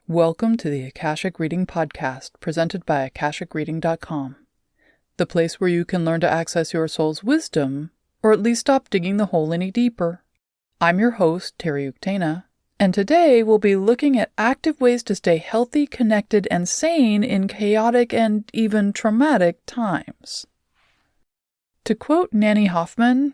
Welcome to the Akashic Reading Podcast, presented by AkashicReading.com, the place where you can learn to access your soul's wisdom, or at least stop digging the hole any deeper. I'm your host, Terry Uktana, and today we'll be looking at active ways to stay healthy, connected, and sane in chaotic and even traumatic times. To quote Nanny Hoffman,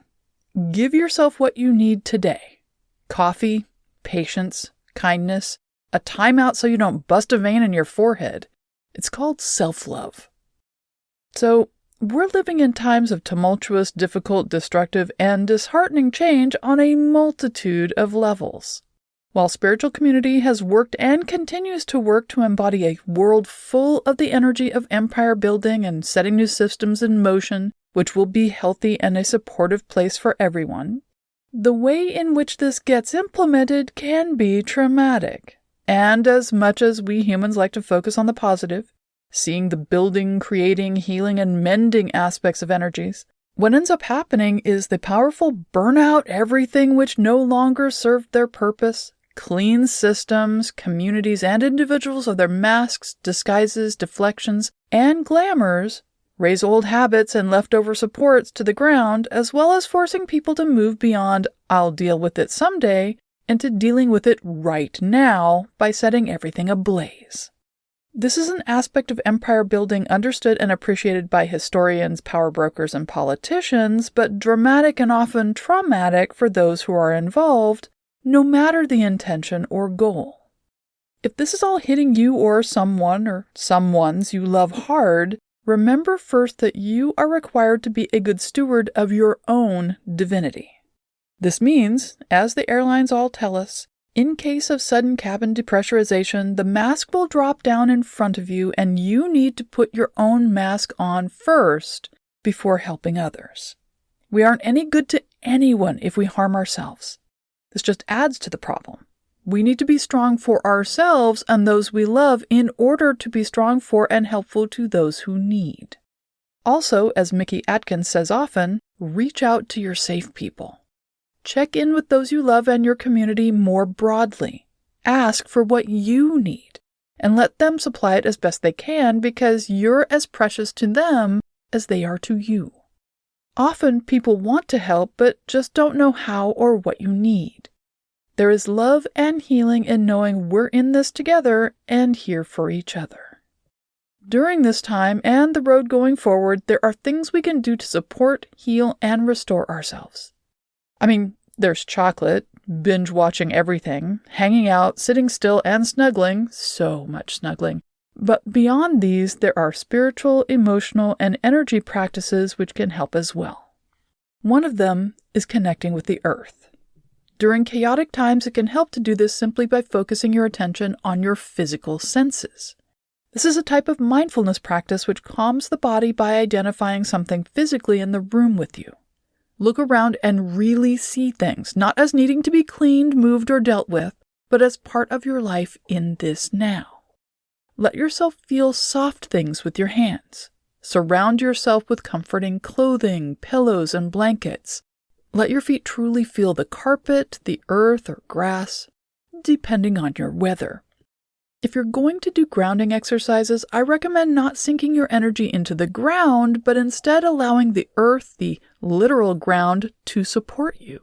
give yourself what you need today. Coffee, patience, kindness, a timeout so you don't bust a vein in your forehead. It's called self-love. So, we're living in times of tumultuous, difficult, destructive, and disheartening change on a multitude of levels. While spiritual community has worked and continues to work to embody a world full of the energy of empire building and setting new systems in motion, which will be healthy and a supportive place for everyone, the way in which this gets implemented can be traumatic. And as much as we humans like to focus on the positive, seeing the building, creating, healing, and mending aspects of energies, what ends up happening is the powerful burn out everything which no longer served their purpose, clean systems, communities, and individuals of their masks, disguises, deflections, and glamours, raise old habits and leftover supports to the ground, as well as forcing people to move beyond "I'll deal with it someday" into dealing with it right now by setting everything ablaze. This is an aspect of empire building understood and appreciated by historians, power brokers, and politicians, but dramatic and often traumatic for those who are involved, no matter the intention or goal. If this is all hitting you or someone or someones you love hard, remember first that you are required to be a good steward of your own divinity. This means, as the airlines all tell us, in case of sudden cabin depressurization, the mask will drop down in front of you and you need to put your own mask on first before helping others. We aren't any good to anyone if we harm ourselves. This just adds to the problem. We need to be strong for ourselves and those we love in order to be strong for and helpful to those who need. Also, as Mickey Atkins says often, reach out to your safe people. Check in with those you love and your community more broadly. Ask for what you need, and let them supply it as best they can because you're as precious to them as they are to you. Often people want to help but just don't know how or what you need. There is love and healing in knowing we're in this together and here for each other. During this time and the road going forward, there are things we can do to support, heal, and restore ourselves. There's chocolate, binge-watching everything, hanging out, sitting still, and snuggling, so much snuggling. But beyond these, there are spiritual, emotional, and energy practices which can help as well. One of them is connecting with the earth. During chaotic times, it can help to do this simply by focusing your attention on your physical senses. This is a type of mindfulness practice which calms the body by identifying something physically in the room with you. Look around and really see things, not as needing to be cleaned, moved, or dealt with, but as part of your life in this now. Let yourself feel soft things with your hands. Surround yourself with comforting clothing, pillows, and blankets. Let your feet truly feel the carpet, the earth, or grass, depending on your weather. If you're going to do grounding exercises, I recommend not sinking your energy into the ground, but instead allowing the earth, the literal ground, to support you.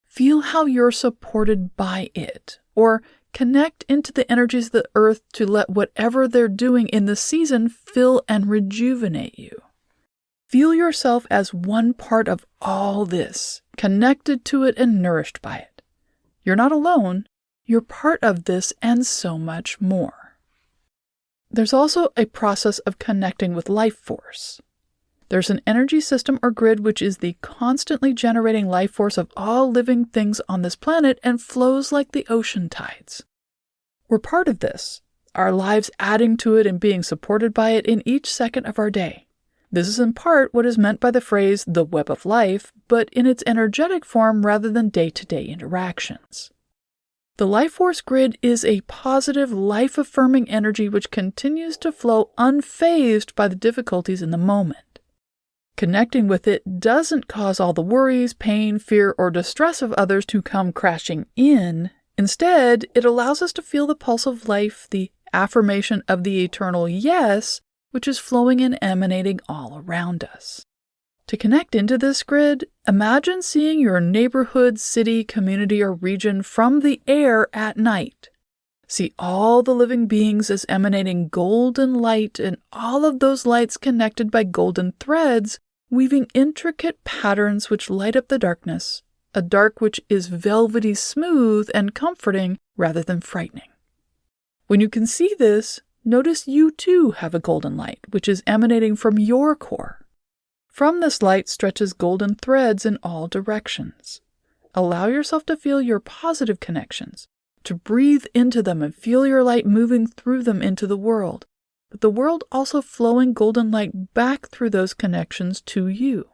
Feel how you're supported by it, or connect into the energies of the earth to let whatever they're doing in the season fill and rejuvenate you. Feel yourself as one part of all this, connected to it and nourished by it. You're not alone. You're part of this and so much more. There's also a process of connecting with life force. There's an energy system or grid which is the constantly generating life force of all living things on this planet and flows like the ocean tides. We're part of this, our lives adding to it and being supported by it in each second of our day. This is in part what is meant by the phrase the web of life, but in its energetic form rather than day-to-day interactions. The life force grid is a positive, life-affirming energy which continues to flow unfazed by the difficulties in the moment. Connecting with it doesn't cause all the worries, pain, fear, or distress of others to come crashing in Instead, it allows us to feel the pulse of life, the affirmation of the eternal yes, which is flowing and emanating all around us. To connect into this grid, imagine seeing your neighborhood, city, community, or region from the air at night. See all the living beings as emanating golden light, and all of those lights connected by golden threads, weaving intricate patterns which light up the darkness, a dark which is velvety smooth and comforting rather than frightening. When you can see this, notice you too have a golden light, which is emanating from your core. From this light stretches golden threads in all directions. Allow yourself to feel your positive connections, to breathe into them and feel your light moving through them into the world, but the world also flowing golden light back through those connections to you.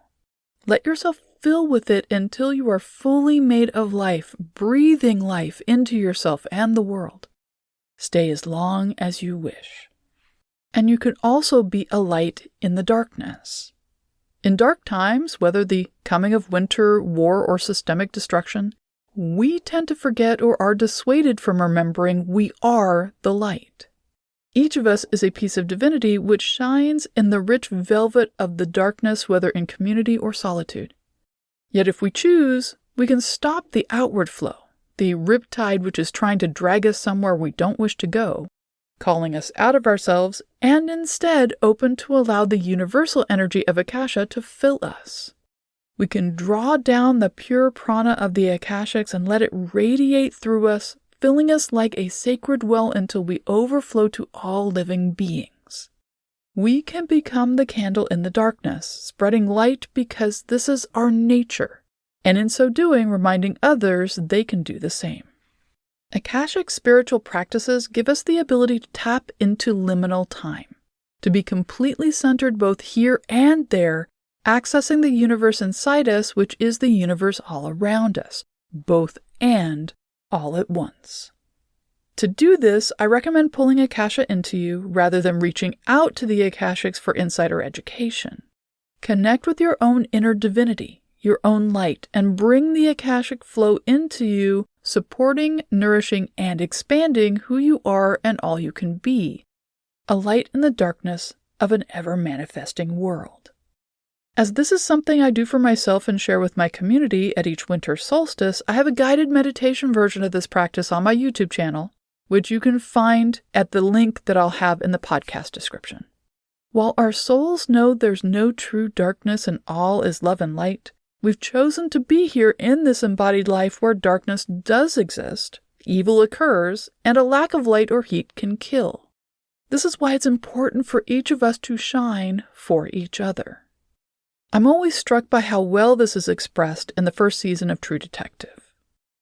Let yourself fill with it until you are fully made of life, breathing life into yourself and the world. Stay as long as you wish. And you can also be a light in the darkness. In dark times, whether the coming of winter, war, or systemic destruction, we tend to forget or are dissuaded from remembering we are the light. Each of us is a piece of divinity which shines in the rich velvet of the darkness, whether in community or solitude. Yet if we choose, we can stop the outward flow, the riptide which is trying to drag us somewhere we don't wish to go, calling us out of ourselves, and instead open to allow the universal energy of Akasha to fill us. We can draw down the pure prana of the Akashics and let it radiate through us, filling us like a sacred well until we overflow to all living beings. We can become the candle in the darkness, spreading light because this is our nature, and in so doing, reminding others they can do the same. Akashic spiritual practices give us the ability to tap into liminal time, to be completely centered both here and there, accessing the universe inside us, which is the universe all around us, both and all at once. To do this, I recommend pulling Akasha into you rather than reaching out to the Akashics for insight or education. Connect with your own inner divinity, your own light, and bring the Akashic flow into you, supporting, nourishing, and expanding who you are and all you can be, a light in the darkness of an ever-manifesting world. As this is something I do for myself and share with my community at each winter solstice, I have a guided meditation version of this practice on my YouTube channel, which you can find at the link that I'll have in the podcast description. While our souls know there's no true darkness and all is love and light, we've chosen to be here in this embodied life where darkness does exist, evil occurs, and a lack of light or heat can kill. This is why it's important for each of us to shine for each other. I'm always struck by how well this is expressed in the first season of True Detective.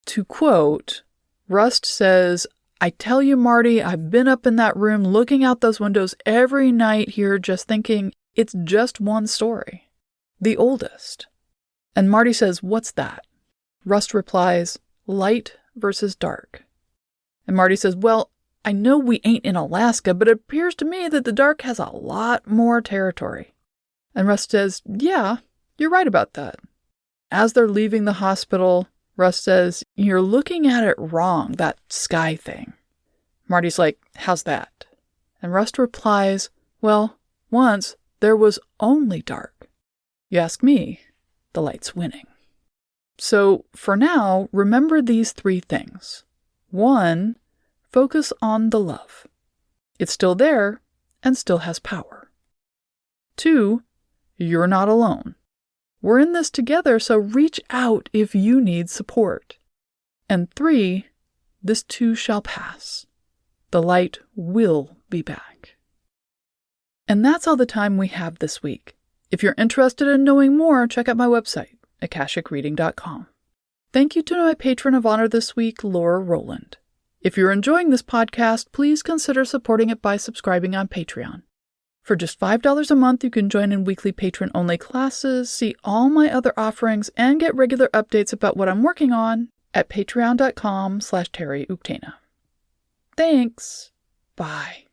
To quote, Rust says, "I tell you, Marty, I've been up in that room looking out those windows every night here just thinking it's just one story. The oldest." And Marty says, "What's that?" Rust replies, "Light versus dark." And Marty says, "Well, I know we ain't in Alaska, but it appears to me that the dark has a lot more territory." And Rust says, "Yeah, you're right about that." As they're leaving the hospital, Rust says, "You're looking at it wrong, that sky thing." Marty's like, "How's that?" And Rust replies, "Well, once there was only dark. You ask me, the light's winning." So for now, remember these three things. 1, focus on the love. It's still there and still has power. 2, you're not alone. We're in this together, so reach out if you need support. And 3, this too shall pass. The light will be back. And that's all the time we have this week. If you're interested in knowing more, check out my website, akashicreading.com. Thank you to my patron of honor this week, Laura Rowland. If you're enjoying this podcast, please consider supporting it by subscribing on Patreon. For just $5 a month, you can join in weekly patron-only classes, see all my other offerings, and get regular updates about what I'm working on at patreon.com/TerryUktana. Thanks. Bye.